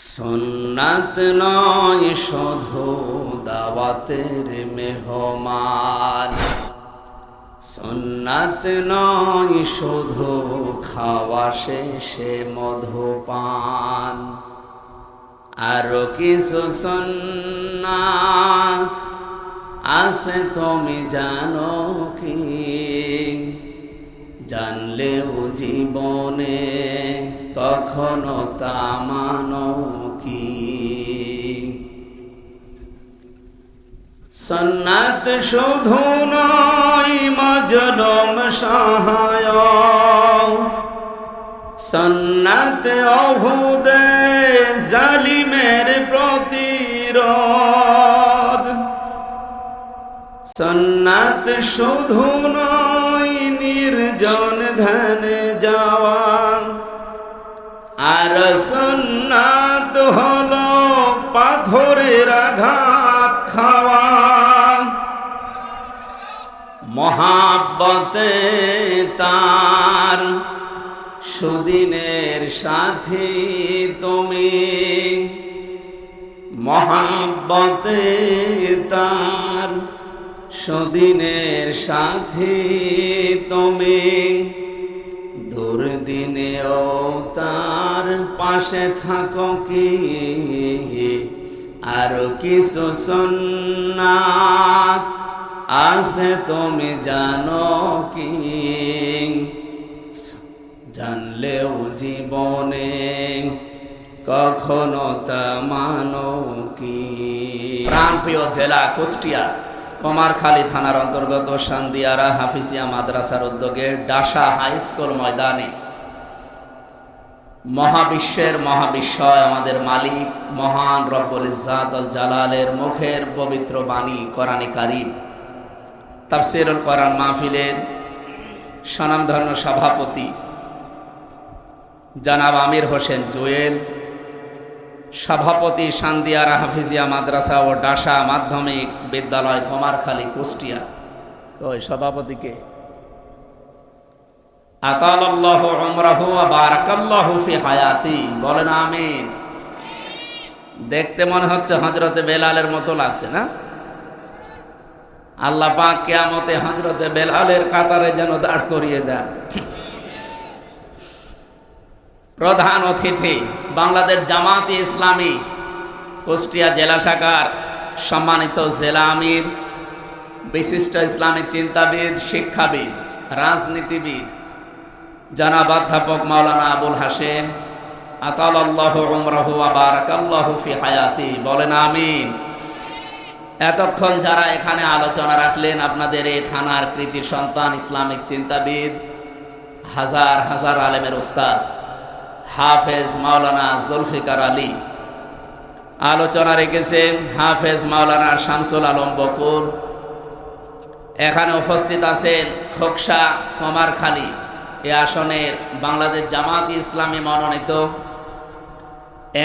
সুন্নাত নয় শুধু দাওয়াতের মেহমান, সুন্নাত নয় শুধু খাওয়া শেষে মধুপান, আরো কিছু সুন্নাত আছে তুমি জানো কি? জানলেও জীবনে কখনো তা মানো কি? সুন্নাত শুধু নয় মজলুম সহায়ক, সুন্নাত ওহুদে জালিমের প্রতিরোধ, সুন্নাত শুধু নয় নির্জন ধ্যানে যাওয়া, আর সুন্নাত হলো পাথরের আঘাত খাওয়া। মহাব্বতে তার সুদিনের সাথী তুমি, মহাব্বতে তার সুদিনের সাথী তুমি, দুর্দিনেও তার পাশে থাকো কি? আর কিছু সুন্নাত আছে তুমি জানো কি? জানলেও জীবনে কখনো তা মানো কি? প্রাণপ্রিয় জেলা কুষ্টিয়া কুমারখালী থানার অন্তর্গত সান্দিয়ারা হাফিজিয়া মাদ্রাসার উদ্যোগে ডাসা হাই স্কুল ময়দানে মহাবিশ্বের মহাবিশ্বয় আমাদের মালিক মহান রব্বুল ইজ্জাত আল জালালের মুখের পবিত্র বাণী কোরআনে কারীম তাফসীরুল কোরআন মাহফিলের স্বনামধন্য সভাপতি জনাব আমির হোসেন জুয়েল, সভাপতি সান্দিয়ারা হাফিজিয়া মাদ্রাসা ও ডাসা মাধ্যমিক বিদ্যালয় কুমারখালী কুষ্টিয়া। ওই সভাপতিকে আতালাল্লাহু উমরাহু ওয়া বারাকাল্লাহু ফি হায়াতি, বলেন আমিন। দেখতে মনে হচ্ছে হযরতে বেলালের মতো লাগছে না? আল্লাহ পাক কিয়ামতে হযরতে বেলালের কাতারে যেন দাঁড় করিয়ে দেন। প্রধান অতিথি বাংলাদেশ জামাতে ইসলামী কুষ্টিয়া জেলা শাখার সম্মানিত জেলা আমির, বিশিষ্ট ইসলামিক চিন্তাবিদ, শিক্ষাবিদ, রাজনীতিবিদ জনাব অধ্যাপক মাওলানা আবুল হাশেম আতালাল্লাহু উমরাহু ওয়া বারাকাল্লাহু ফি হায়াতি, বলেন আমিন। এতক্ষণ যারা এখানে আলোচনা রাখলেন আপনাদের এই থানার কৃতি সন্তান, ইসলামিক চিন্তাবিদ, হাজার হাজার আলেমের উস্তাদ হাফেজ মাওলানা জুলফিকার আলী, আলোচনা রেখেছেন হাফেজ মাওলানা শামসুল আলম বকুল। এখানে উপস্থিত আছেন খোকসা কুমারখালী এ আসনের বাংলাদেশ জামাতে ইসলামী মনোনীত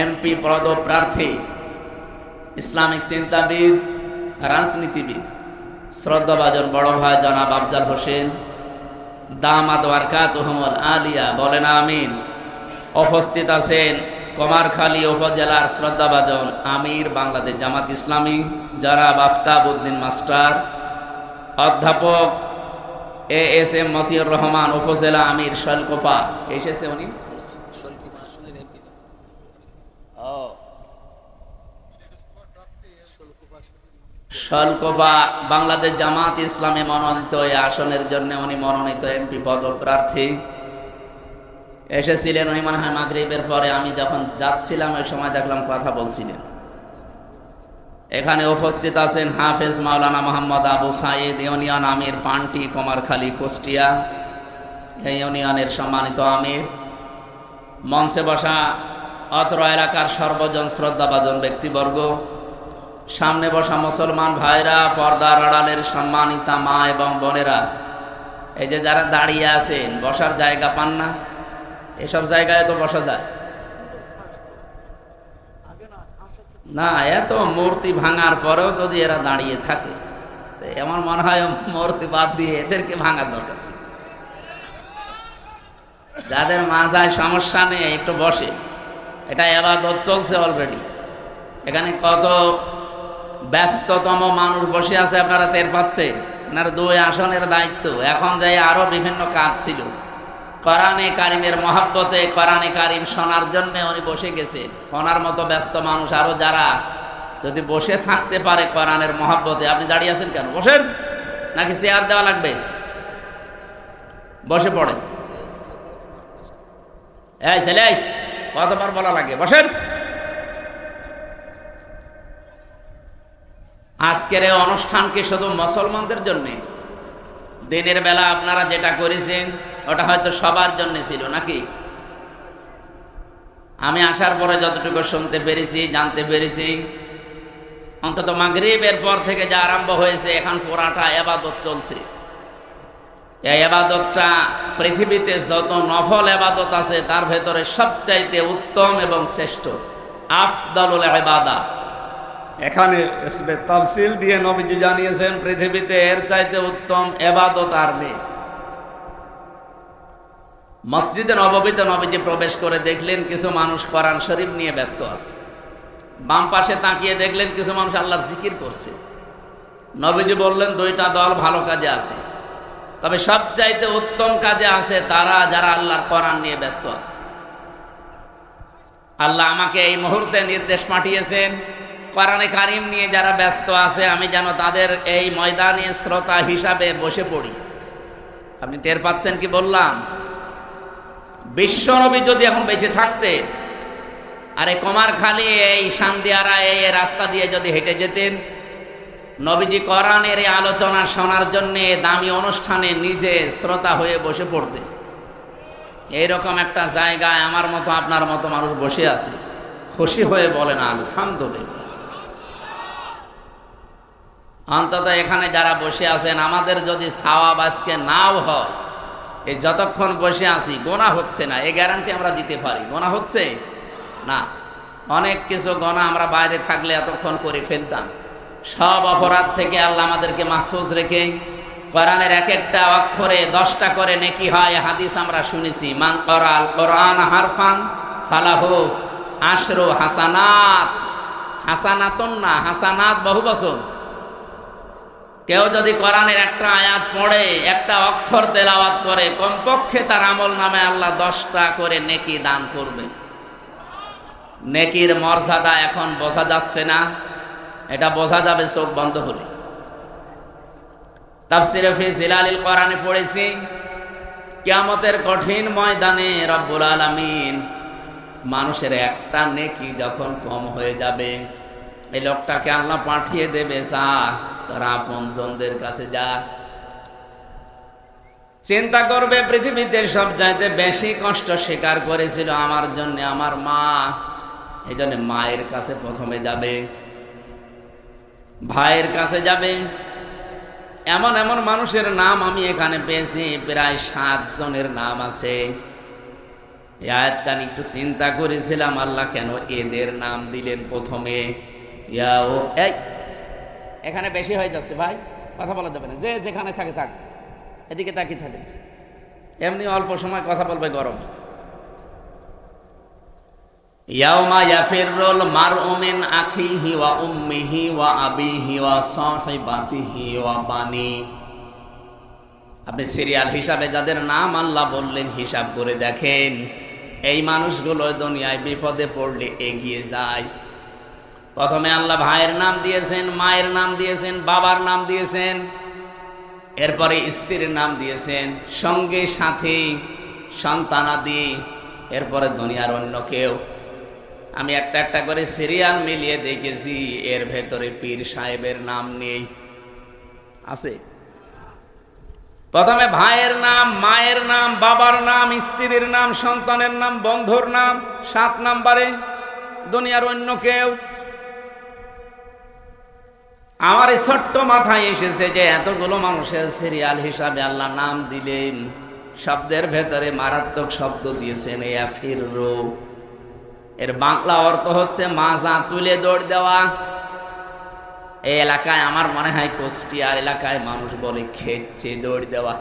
এমপি পদপ্রার্থী, ইসলামিক চিন্তাবিদ, রাজনীতিবিদ, শ্রদ্ধাভাজন বড় ভাই জনাব আফজাল হোসেন দামাত বারকাতুহুমুল আলিয়া, বলেন আমিন। উপস্থিত আছেন কুমারখালী উপজেলার শ্রদ্ধাভাজন আমির বাংলাদেশ জামাত ইসলামী জনাব আফতাব উদ্দিন মাস্টার, অধ্যাপক এএসএম মতিউর রহমান উপজেলা আমির শৈলকুপা এসেছে উনি। শৈলকুপা বাংলাদেশ জামাত ইসলামী মনোনীত এই আসনের জন্য উনি মনোনীত এমপি পদপ্রার্থী এসেছিলেন। উনি মনে হয় মাগরিবের পরে, আমি যখন যাচ্ছিলাম ওই সময় দেখলাম কথা বলছিলেন। এখানে উপস্থিত আছেন হাফেজ মাওলানা মোহাম্মদ আবু সাইদ, ইউনিয়ন আমির পান্টি কুমারখালী কুষ্টিয়া, এই ইউনিয়নের সম্মানিত আমির। মঞ্চে বসা অত্র এলাকার সর্বজন শ্রদ্ধাভাজন ব্যক্তিবর্গ, সামনে বসা মুসলমান ভাইরা, পর্দার আড়ালের সম্মানিতা মা এবং বোনেরা, এই যে যারা দাঁড়িয়ে আছেন বসার জায়গা পান না, এসব জায়গায় তো বসা যায় না। এত মূর্তি ভাঙার পরেও যদি এরা দাঁড়িয়ে থাকে, আমার মনে হয় মূর্তি বাদ দিয়ে এদেরকে ভাঙার দরকার ছিল। যাদের মাজায় সমস্যা নেই একটু বসে, এটা ইবাদত চলছে অলরেডি। এখানে কত ব্যস্ততম মানুষ বসে আছে আপনারা টের পাচ্ছেন। ওনার 2 আসনের দায়িত্ব, এখন যাই আরো বিভিন্ন কাজ ছিল। কোরআনে কারিমের মহাব্বতে কোরআনে কারিম শোনার জন্য উনি বসে গেছেন। ওনার মতো ব্যস্ত মানুষ আরো যারা যদি বসে থাকতে পারে কোরআনের মহাব্বতে, আপনি দাঁড়িয়ে আছেন কেন? বসেন, নাকি চেয়ার দেওয়া লাগবে? বসে পড়েন। এই ছেলে, কতবার বলা লাগে বসেন। আজকের এই অনুষ্ঠান কি শুধু মুসলমানদের জন্য? দিনের বেলা আপনারা যেটা করেছেন ওটা হয়তো সবার জন্য ছিল নাকি? আমি আসার পরে যতটুকু শুনতে পেরেছি, জানতে পেরেছি, অন্তত মাগরিবের পর থেকে যা আরম্ভ হয়েছে এখন পুরাটা ইবাদত চলছে। এই ইবাদতটা পৃথিবীতে যত নফল ইবাদত আছে তার ভেতরে সবচাইতে উত্তম এবং শ্রেষ্ঠ, আফদালুল ইবাদা। এখানে ইসমে তাফসিল দিয়ে নবীজি জানিয়েছেন পৃথিবীতে এর চাইতে উত্তম ইবাদত আর নেই। মসজিদে নববীতে নবীজি প্রবেশ করে দেখলেন কিছু মানুষ কোরআন শরীফ নিয়ে ব্যস্ত আছে। বাম পাশে তাকিয়ে দেখলেন কিছু মানুষ আল্লাহর জিকির করছে। নবীজি বললেন 2টা দল ভালো কাজে আছে, তবে সবচাইতে উত্তম কাজে আছে তারা যারা আল্লাহর কোরআন নিয়ে ব্যস্ত আছে। আল্লাহ আমাকে এই মুহূর্তে নির্দেশ পাঠিয়েছেন কোরআনে কারিম নিয়ে যারা ব্যস্ত আছে আমি যেন তাদের এই ময়দানে শ্রোতা হিসাবে বসে পড়ি। আপনি টের পাচ্ছেন কি বললাম? বিশ্বনবী যদি এখন বেঁচে থাকতেন আর এই কুমারখালী এই শান্দিয়ারা এই রাস্তা দিয়ে যদি হেঁটে যেতেন, নবীজি কোরআনের এই আলোচনা শোনার জন্য দামি অনুষ্ঠানে নিজে শ্রোতা হয়ে বসে পড়তেন। এইরকম একটা জায়গায় আমার মতো আপনার মতো মানুষ বসে আছে, খুশি হয়ে বলেন আলহামদুলিল্লাহ। অন্তত এখানে যারা বসে আছেন আমাদের যদি সওয়াব আজকে নাও হয়, এই যতক্ষণ বসে আছি গোনা হচ্ছে না, এই গ্যারান্টি আমরা দিতে পারি। গোনা হচ্ছে না, অনেক কিছু গোনা আমরা বাইরে থাকলে এতক্ষণ করে ফেলতাম। সব অপরাধ থেকে আল্লাহ আমাদেরকে মাহফুজ রেখে কোরআনের এক একটা অক্ষরে 10টা করে নেকি হয়। হাদিস আমরা শুনেছি, মান করাল কোরআন হারফান ফালাহু আশরু হাসানাত। হাসানাতুন না, হাসানাত বহু বচন। কেউ যদি কোরআনের একটা আয়াত পড়ে, একটা অক্ষর তেলাওয়াত করে, কমপক্ষে তার আমল নামে আল্লাহ 10টা করে নেকি দান করবে। নেকির মর্যাদা এখন বোঝা যাচ্ছে না, এটা বোঝা যাবে চোখ বন্ধ হলে। তাফসীরে ফি জিলালিল কোরআনে পড়েছি, কিয়ামতের কঠিন ময়দানে রব্বুল আলামিন মানুষের একটা নেকি যখন কম হয়ে যাবে, এই লোকটাকে আল্লাহ পাঠিয়ে দেবে, যা তার আপনজনদের কাছে যা। চিন্তা করবে পৃথিবীতে সবচাইতে বেশি কষ্ট স্বীকার করেছিল আমার জন্য আমার মা, এই জন্য মায়ের কাছে প্রথমে যাবে, ভাইয়ের কাছে যাবে। এমন এমন মানুষের নাম আমি এখানে পেয়েছি, প্রায় 7 জনের নাম আছে। এই আয়াতটা নিয়ে একটু চিন্তা করেছিলাম, আল্লাহ কেন এদের নাম দিলেন প্রথমে। এখানে বেশি হয়ে যাচ্ছে ভাই, কথা বলা যাবে না, যে যেখানে থাকে থাক, এদিকে তাকিয়ে থাকে। এমনি অল্প সময় কথা বলবে গরম। ইয়াউমা ইয়াফিরুল মারউ মিন আখিহি ওয়া উম্মিহি ওয়া আবিহি ওয়া সাহিবাতিহি ওয়া বানি। আপনি সিরিয়াল হিসাবে যাদের নাম আল্লাহ বললেন হিসাব করে দেখেন, এই মানুষগুলো দুনিয়ায় বিপদে পড়লে এগিয়ে যায়। প্রথমে আল্লাহ ভাইয়ের নাম দিয়েছেন, মায়ের নাম দিয়েছেন, বাবার নাম দিয়েছেন, এরপরে স্ত্রীর নাম দিয়েছেন, সঙ্গে সাথে সন্তানাদি, এরপরে দুনিয়ার অন্য কেউ। আমি একটা একটা করে সিরিয়াল মিলিয়ে দেখেছি, এর ভেতরে পীর সাহেবের নাম নেই, আছে। প্রথমে ভাইয়ের নাম, মায়ের নাম, বাবার নাম, স্ত্রীর নাম, সন্তানের নাম, বন্ধুর নাম, 7 নম্বরে দুনিয়ার অন্য কেউ। আমার এই ছোট্ট মাথায় এসেছে যে এতগুলো মানুষের সিরিয়াল হিসাবে আল্লাহ নাম দিলেন, শব্দের ভেতরে মারাত্মক শব্দ দিয়েছেন ইয়াফিরু। এর বাংলা অর্থ হচ্ছে মাজা তুলে দৌড় দেওয়া। এই এলাকায় আমার মনে হয় কুষ্টিয়ার এলাকায় মানুষ বলে খেচ্ছে দৌড় দেওয়া।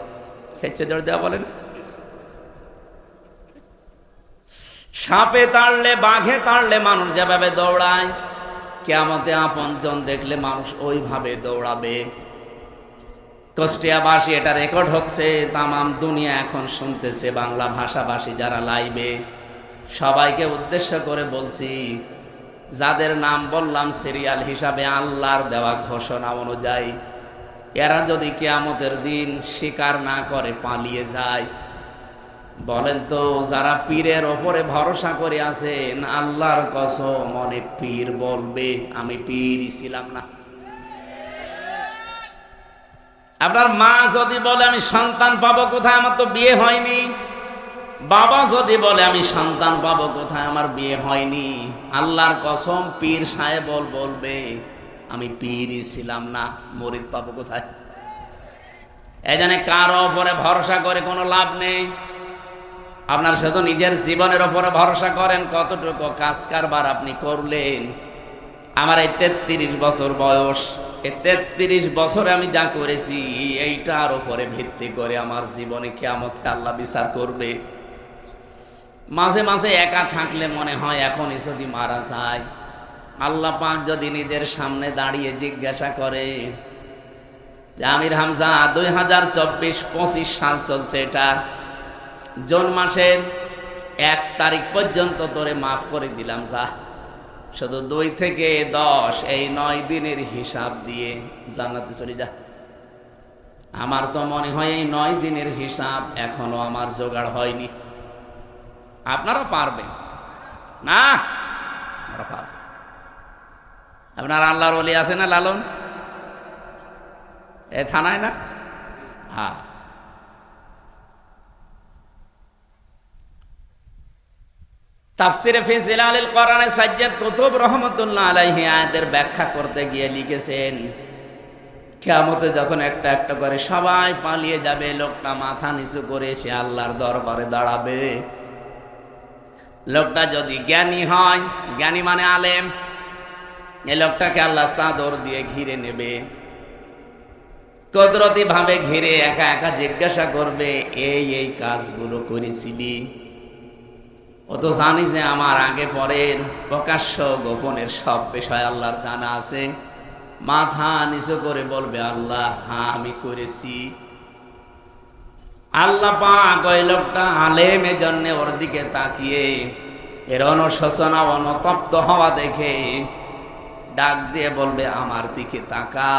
খেচ্ছে দৌড় দেওয়া বলে না? সাপে তাড়লে বাঘে তাড়লে মানুষ যেভাবে দৌড়ায়, কিয়ামতে আপনজন দেখলে মানুষ ওইভাবে দৌড়াবে। কুষ্টিয়াবাসী, এটা রেকর্ড হচ্ছে, তামাম দুনিয়া এখন শুনতেছে, বাংলা ভাষাভাষী যারা লাইবে, সবাইকে উদ্দেশ্য করে বলছি, যাদের নাম বললাম সিরিয়াল হিসাবে আল্লাহর দেওয়া ঘোষণা অনুযায়ী, এরা যদি কিয়ামতের দিন স্বীকার না করে পালিয়ে যায়, বলেন তো যারা পীরের ওপরে ভরসা করে আছেন, আল্লাহর কসম অনেক পীর বলবে আমি পীরই ছিলাম না। আপনার মা যদি বলে আমি সন্তান পাবো কোথায়, আমার তো বিয়ে হয়নি, বাবা যদি বলে আমি সন্তান পাবো কোথায়, আমার বিয়ে হয়নি, আল্লাহর কসম পীর সাহেব বলবে আমি পীরই ছিলাম না, মুরিদ পাবো কোথায়। এই জন্য কারো ওপরে ভরসা করে কোনো লাভ নেই। আপনার শুধু নিজের জীবনের ওপরে ভরসা করেন, কতটুকু কাজ কারবার আপনি করলেন। আমার এই 33 বছর বয়স, এই 33 বছরে আমি যা করেছি, এইটার উপরে ভিত্তি করে আমার জীবনে কিয়ামতে আল্লাহ বিচার করবে। মাঝে মাঝে একা থাকলে মনে হয় এখনই যদি মারা যায়, আল্লাহ পাক যদি নিজের সামনে দাঁড়িয়ে জিজ্ঞাসা করে যে আমির হামজা 2024-25 সাল চলছে, এটা জুন মাসের 1 তারিখ পর্যন্ত তোরে মাফ করে দিলাম, যা শুধু 2 থেকে 10 এই 9 দিনের হিসাব দিয়ে জান্নাতে চলে যা। আমার তো মনে হয় এই 9 দিনের হিসাব এখনো আমার জোগাড় হয়নি। আপনারা পারবেন না? আপনারা পারবেন। আপনার আল্লাহর ওলি আছে না লালন, এ থানায় না? হ্যাঁ, তাফসিরে ফি জিলালিল কোরআনে সাজ্জাদ কুতুব রহমাতুল্লাহ আলাইহি আয়াতের ব্যাখ্যা করতে গিয়ে লিখেছেন, কিয়ামতে যখন একটা একটা করে সবাই পালিয়ে যাবে, লোকটা মাথা নিচু করে সে আল্লাহর দরবারে দাঁড়াবে। লোকটা যদি জ্ঞানী হয়, জ্ঞানী মানে আলেম, এই লোকটাকে আল্লাহ চাদর দিয়ে ঘিরে নেবে, কুদরতি ভাবে ঘিরে একা একা জিজ্ঞাসা করবে এই এই কাজগুলো করেছিলি। ও তো জানি যে আমার আগে পরের প্রকাশ্য গোপনের সব বিষয় আল্লাহর জানা আছে। মাথা নিচু করে বলবে আল্লাহ হ্যাঁ আমি করেছি। আল্লাহ পাক ওই লোকটা আলেমের জন্য ওর দিকে তাকিয়ে এর অনুশোচনা অনুতপ্ত হওয়া দেখে ডাক দিয়ে বলবে আমার দিকে তাকা,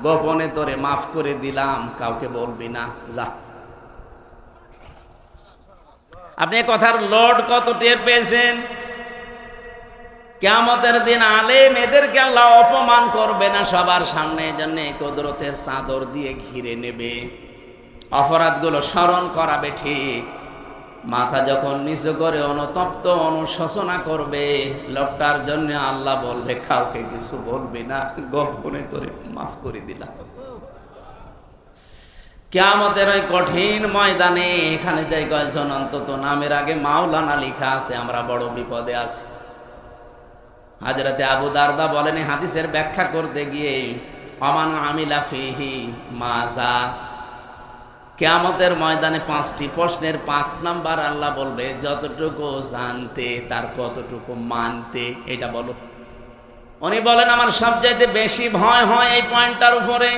গোপনে তোরে মাফ করে দিলাম, কাউকে বলবি না, যা। আপনি কথার লোড কত টের পেয়েছেন? কিয়ামতের দিন আলেম এদেরকে আল্লাহ অপমান করবে না সবার সামনে, জন্য কুদরতের চাদর দিয়ে ঘিরে নেবে, অপরাধগুলো স্মরণ করাবে। ঠিক মাথা যখন নিচু করে অনুতপ্ত অনুশোচনা করবে, লোকটার জন্য আল্লাহ বলবে কাউকে কিছু বলবি না, গোপনে তোরে মাফ করে দিলাম। কিয়ামতের ওই কঠিন ময়দানে এখানে যাই কয়েকজন অন্তত নামের আগে মাওলানা লেখা আছে, আমরা বড় বিপদে আছি। হযরতে আবু দারদা বলেন হাদিসের ব্যাখ্যা করতে গিয়ে, ওমান আমিলা ফিহি মাজা, কিয়ামতের ময়দানে 5টি প্রশ্নের 5 নাম্বার আল্লাহ বলবে যতটুকু জানতে তার কতটুকু মানতে, এটা বলো। উনি বলেন আমার সবচাইতে বেশি ভয় হয় এই পয়েন্টটার উপরে,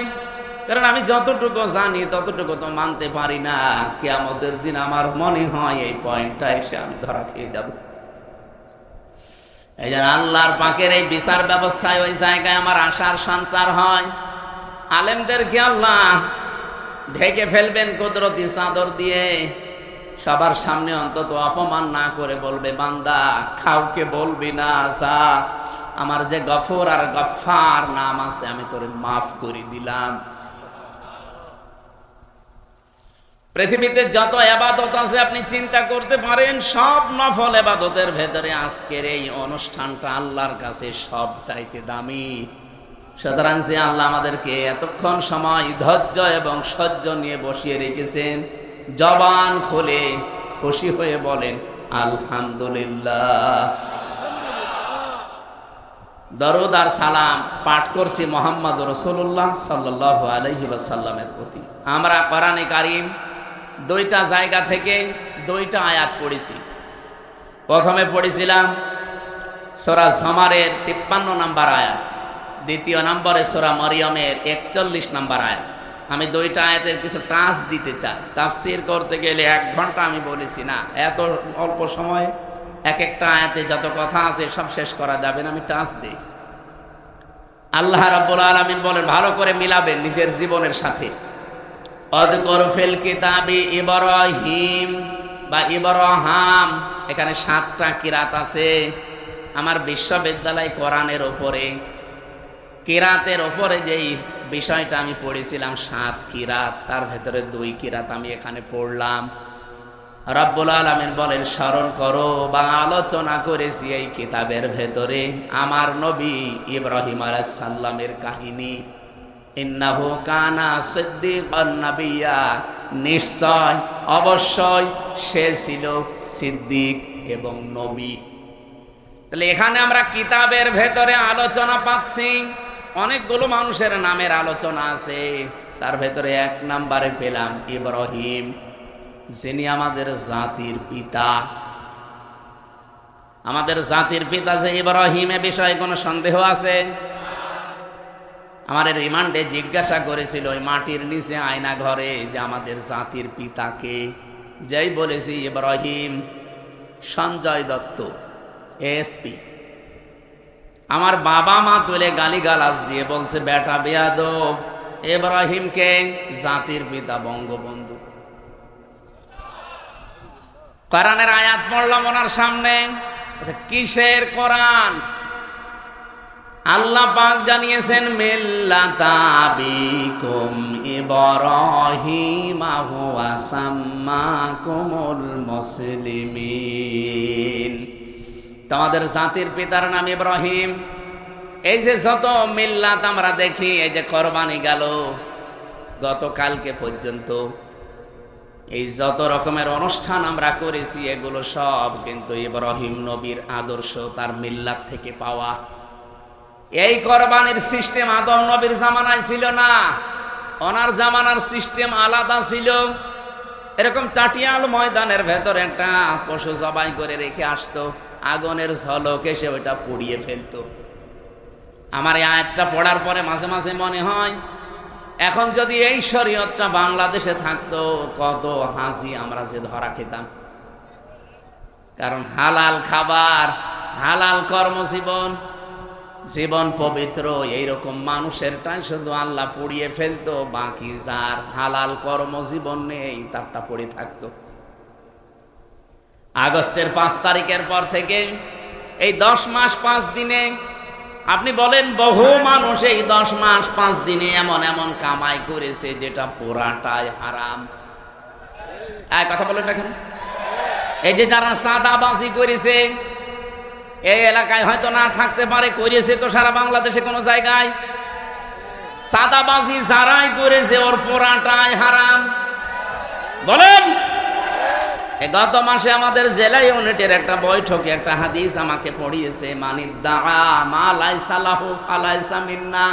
কারণ আমি যতটুকু জানি ততটুকু তো মানতে পারি না। কিয়ামতের দিন আমার মনে হয় এই পয়েন্টটা এসে আমি ধরা খেয়ে যাব। এই জন্য আল্লাহর পাকের এই বিচার ব্যবস্থায় ওই জায়গায় আমার আশার সঞ্চার হয়। আলেমদেরকে আল্লাহ ঢেকে ফেলবেন কুদরতি চাদর দিয়ে, সবার সামনে অন্তত অপমান না করে বলবে বান্দা কাউকে বলবি না, যা আমার যে গফুর আর গফফার নাম আছে আমি তোরে মাফ করে দিলাম। পৃথিবীতে যত ইবাদত আছে আপনি চিন্তা করতে পারেন, সব নফল ইবাদতের ভেতরে আজকের এই অনুষ্ঠানটা আল্লাহর কাছে সব চাইতে দামি। সুতরাং যে আল্লাহ আমাদেরকে এতক্ষণ সময় ধৈর্য এবং সহ্য নিয়ে বসিয়ে রেখেছেন, জবান খুলে খুশি হয়ে বলেন আলহামদুলিল্লাহ। দরুদ আর সালাম পাঠ করছি মুহাম্মদ রাসূলুল্লাহ সাল্লাল্লাহু আলাইহি ওয়াসাল্লামের প্রতি। আমরা কোরআনে কারীম 2টা জায়গা থেকে 2টা আয়াত পড়েছি। প্রথমে পড়েছিলাম সূরা জুমারের 53 নম্বর আয়াত, দ্বিতীয় নম্বরে সূরা মরিয়মের 41 নম্বর আয়াত। আমি দুইটা আয়াতের কিছু টাচ দিতে চাই। তাফসীর করতে গেলে 1 ঘন্টা আমি বলেছি না, এত অল্প সময়ে এক একটা আয়াতে যত কথা আছে সব শেষ করা যাবে না, আমি টাচ দিই। আল্লাহ রাব্বুল আলামিন বলেন, ভালো করে মিলাবেন নিজের জীবনের সাথে। অযকুর ফিল কিতাবি ইব্রাহিম বা ইব্রাহাম, এখানে 7টা কিরাত আছে। আমার বিশ্ববিদ্যালয় কোরআনের ওপরে কিরাতের ওপরে যে বিষয়টা আমি পড়েছিলাম 7 কিরাত, তার ভেতরে 2 কিরাত আমি এখানে পড়লাম। রব্বুল আলামিন বলেন, স্মরণ করো বা আলোচনা করেছি এই কিতাবের ভেতরে আমার নবী ইব্রাহিম আলাইহিস সালামের কাহিনী। ইন্নাহু কানা সিদ্দিকান নাবিয়্যা, নিশ্চয় অবশ্যই সে ছিল সিদ্দিক এবং নবী। তাহলে এখানে আমরা কিতাবের ভেতরে আলোচনা পাচ্ছি, অনেকগুলো মানুষের নামের আলোচনা আছে। তার ভেতরে 1 নম্বরে পেলাম ইব্রাহিম, যিনি আমাদের জাতির পিতা। আমাদের জাতির পিতা যে ইব্রাহিম, এ বিষয়ে কোনো সন্দেহ আছে? আমার রিমান্ডে জিজ্ঞাসা করেছিল ওই মাটির নিচে আয়না ঘরে যে আমাদের জাতির পিতাকে, যেই বলেছি ইব্রাহিম, সঞ্জয় দত্ত এসপি, আমার বাবা মা তুলে গালিগালাজ দিয়ে বলছে, বেটা বেয়াদব, ইব্রাহিমকে জাতির পিতা বঙ্গবন্ধু। কোরআনের আয়াত পড়লাম ওনার সামনে। আচ্ছা, কিসের কোরআন? আল্লাহ পাক জানিয়েছেন, মিল্লাতা আবিকুম ইব্রাহিম হুয়া সাম্মাকুমুল মুসলিমিন। তোমাদের জাতির পিতার নাম ইব্রাহিম। এই যে যত মিল্লাত আমরা দেখি, এই যে কোরবানি গেল গতকালকে পর্যন্ত, এই যত রকমের অনুষ্ঠান আমরা করেছি, এগুলো সব কিন্তু ইব্রাহিম নবীর আদর্শ, তার মিল্লাত থেকে পাওয়া। এই কোরবানির সিস্টেম আদম নবীর জামানায় ছিল না, ওনার জামানার সিস্টেম আলাদা ছিল। এরকম চাটিয়াল ময়দানের ভেতরে একটা পশু জবাই করে রেখে আসতো, আগুনের ঝলক এসে ওইটা পুড়িয়ে ফেলতো। আমার এই আয়াতটা পড়ার পরে মাঝে মাঝে মনে হয়, এখন যদি এই শরীয়তটা বাংলাদেশে থাকতো, কত হাসি আমরা যে ধরা খেতাম। কারণ হালাল খাবার, হালাল কর্মজীবন, জীবন পবিত্র, এইরকম মানুষেরটাই শুধু আল্লাহ পুড়িয়ে ফেলতো, বাকি যার হালাল কর্মজীবন নেই তারটা পড়ে থাকতো। আগস্টের 5 তারিখের পর থেকে এই 10 মাস 5 দিনে আপনি বলেন, বহু মানুষ এই 10 মাস 5 দিনে এমন এমন কামাই করেছে যেটা পুরাটাই হারাম। কথা বলেন না কেন? এই যে যারা চাঁদাবাজি করেছে, এই এলাকায় হয়তো না থাকতে পারে, করেছে তো সারা বাংলাদেশে কোনো জায়গায়। চাঁদাবাজি যারাই করেছে ওর পুরাটাই হারাম। বলেন, গত মাসে আমাদের জেলা ইউনিটের একটা বৈঠকে একটা হাদিস আমাকে পড়িয়েছে, মানিদ্দাআ মা লাইসা লাহু ফালাইসা মিন্না।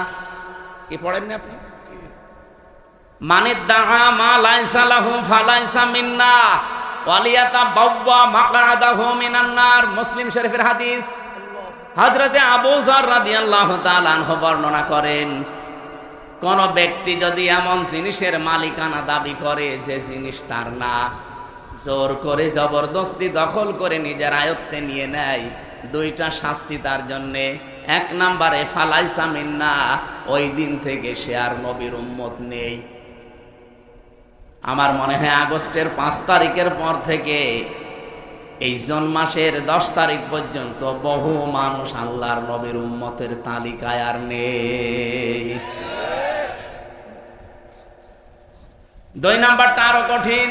কি পড়েননি আপনি? মানিদ্দাআ মা লাইসা লাহু ফালাইসা মিন্না ওয়ালিয়াতাবাওয়া মাকআদাহু মিনান নার। মুসলিম শরীফের হাদিস। হযরতে আবু যর রাদিয়াল্লাহু তাআলা আনহু বর্ণনা করেন, কোন ব্যক্তি যদি এমন জিনিসের মালিকানা দাবি করে যে জিনিস তার না, জোর করে জবরদস্তি দখল করে নিজের আয়ত্তে নিয়ে নেয়, 2টা শাস্তি তার জন্যে। 1 নম্বরে ফালাইসা মিন্না, ওই দিন থেকে সে আর নবীর উম্মত নেই। আমার মনে হয় আগস্টের 5 তারিখের পর থেকে এই জুন মাসের 10 তারিখ পর্যন্ত বহু মানুষ আল্লাহর নবীর উম্মতের তালিকায় আর নেই। 2 নাম্বারটা আরো কঠিন,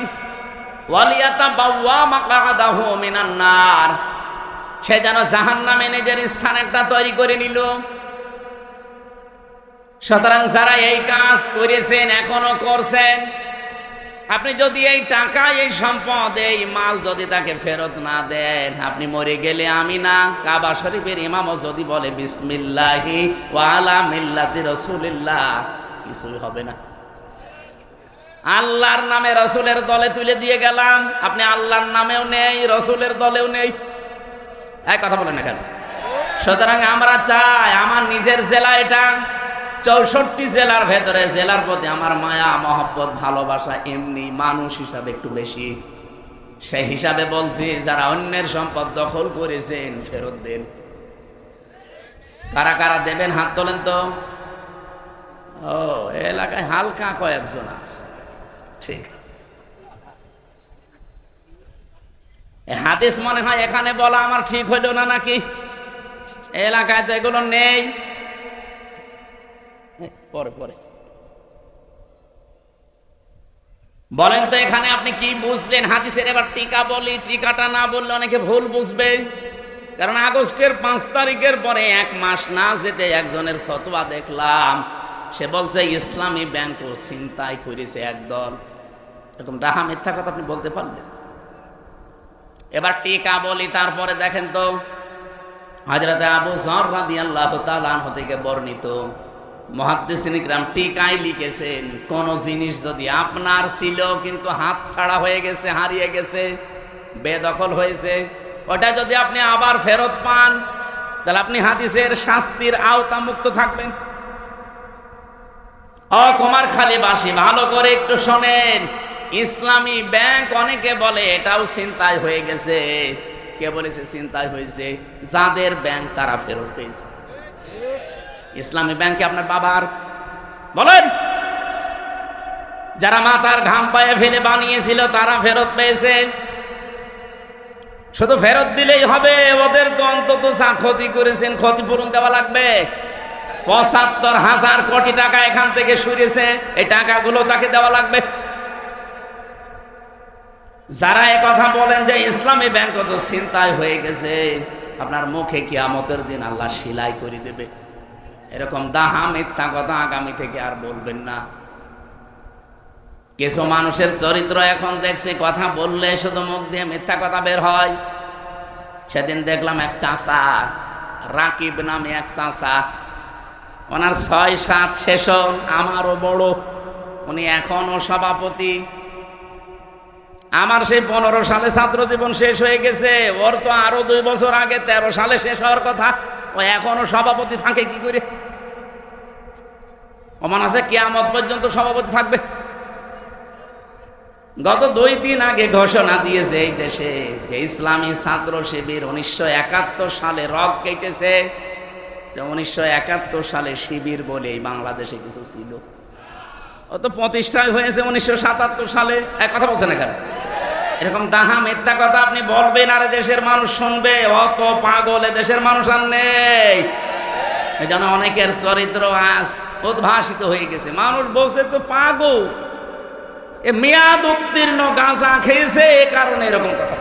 ওয়ালিয়াতাবাওয়া মাকআদাহু মিনান নার। সে যেন জাহান্নামে নিজের স্থান একটা তৈরি করে নিল। সুতরাং যারা এই কাজ করেছেন, এখনো করছেন, আপনি যদি এই টাকা, এই সম্পদ, এই মাল যদি তাকে ফেরত না দেন, আপনি মরে গেলে আমি না, কাবা শরীফের ইমামও যদি বলে বিসমিল্লাহি ওয়া আলা মিল্লাতি রাসূলিল্লাহ, কিছুই হবে না। আল্লাহর নামে রসুলের দলে তুলে দিয়ে গেলাম, আপনি আল্লাহর নামেও নেই, রসুলের দলেও নেই। এক কথা বলেন না কেন? সুতরাং আমরা চাই, আমার নিজের জেলা এটা, 64 জেলার ভেতরে জেলার প্রতি আমার মায়া মহব্বত ভালোবাসা এমনি মানুষ হিসাবে একটু বেশি। সেই হিসাবে বলছি, যারা অন্যের সম্পদ দখল করেছেন ফেরত দেন। কারা কারা দেবেন হাত তোলেন তো। ও, এলাকায় হালকা কয়েকজন আছে, ঠিক। হাদিস মনে হয় এখানে বলা আমার ঠিক হইল না নাকি? এলাকায় তো এগুলো নেই। পরে পরে বলেন তো এখানে আপনি কি বুঝলেন হাদিসের? এবার টিকা বলি, টিকাটা না বললে অনেকে ভুল বুঝবে। কারণ আগস্টের 5 তারিখের পরে 1 মাস না যেতে একজনের ফতোয়া দেখলাম, সে বলছে ইসলামী ব্যাংকও ছিনতাই করেছে একদল। এরকম ডাহা মিথ্যা কথা আপনি বলতে পারলেন? এবার টিকা বলি, তারপরে দেখেন তো হযরত আবু যর রাদিয়াল্লাহু তাআলা আনহু থেকে বর্ণিত মুহাদ্দিসিন ইকরাম টিকায় লিখেছেন, কোন জিনিস যদি আপনার ছিল কিন্তু হাত ছাড়া হয়ে গেছে, হারিয়ে গেছে, বেদখল হয়েছে, ওটা যদি আপনি আবার ফেরত পান তাহলে আপনি হাদিসের শাস্তির আওতা মুক্ত থাকবেন। কুমারখালীবাসী ভালো করে একটু শোনেন, ইসলামী ব্যাংক অনেকে বলে এটাও ছিনতাই হয়ে গেছে। কে বলেছে ছিনতাই হয়েছে? যাদের ব্যাংক তারা ফেরত পেয়েছে। ইসলামী ব্যাংকে আপনার বাবার বলেন, যারা মাথার ঘাম পায়ে ফেলে বানিয়েছিল তারা ফেরত পেয়েছে। শুধু ফেরত দিলেই হবে? ওদের তো অন্তত যা ক্ষতি করেছেন ক্ষতিপূরণ দেওয়া লাগবে। ৭৫,০০০ কোটি টাকা এখান থেকে সরিয়েছে, এই টাকাগুলো তাকে দেওয়া লাগবে। যারা কথা বলেন যে ইসলামী ব্যাংক তো ছিনতাই হয়ে গেছে, আপনার মুখে কিয়ামতের দিন আল্লাহ সেলাই করে দেবে। এরকম দাহা মিথ্যা কথা আগামী থেকে আর বলবেন না। কিছু মানুষের চরিত্র এখন দেখছি, কথা বললে শুধু মুখ দিয়ে মিথ্যা কথা বের হয়। সেদিন দেখলাম এক চাচা, রাকিব নামে এক চাচা, ওনার ৬-৭ সেশন, আমারও বড়, উনি এখনো সভাপতি। আমার সেই 15 সালে ছাত্র জীবন শেষ হয়ে গেছে, ওর তো আরো 2 বছর আগে 13 সালে শেষ হওয়ার কথা। ও এখনো সভাপতি থাকে কি করে? ওমান আছে কিয়ামত পর্যন্ত সভাপতি থাকবে। গত 2 দিন আগে ঘোষণা দিয়েছে এই দেশে যে ইসলামী ছাত্র শিবির 1971 সালে রক কেটেছে। 1971 সালে শিবির বলে এই বাংলাদেশে কিছু ছিল, ও তো প্রতিষ্ঠা হয়েছে 1977 সালে। এক কথা বলছেন এখানে? এরকম দাহা মিথ্যা কথা আপনি বলবেন আর দেশের মানুষ শুনবে? অত পাগল দেশের মানুষ আর নেই। এই জন্য অনেকের চরিত্র আজ উদ্ভাসিত হয়ে গেছে। মানুষ বলছে তো পাগল, এ মেয়াদ উত্তীর্ণ গাঁজা খেয়েছে, এ কারণে এরকম কথা।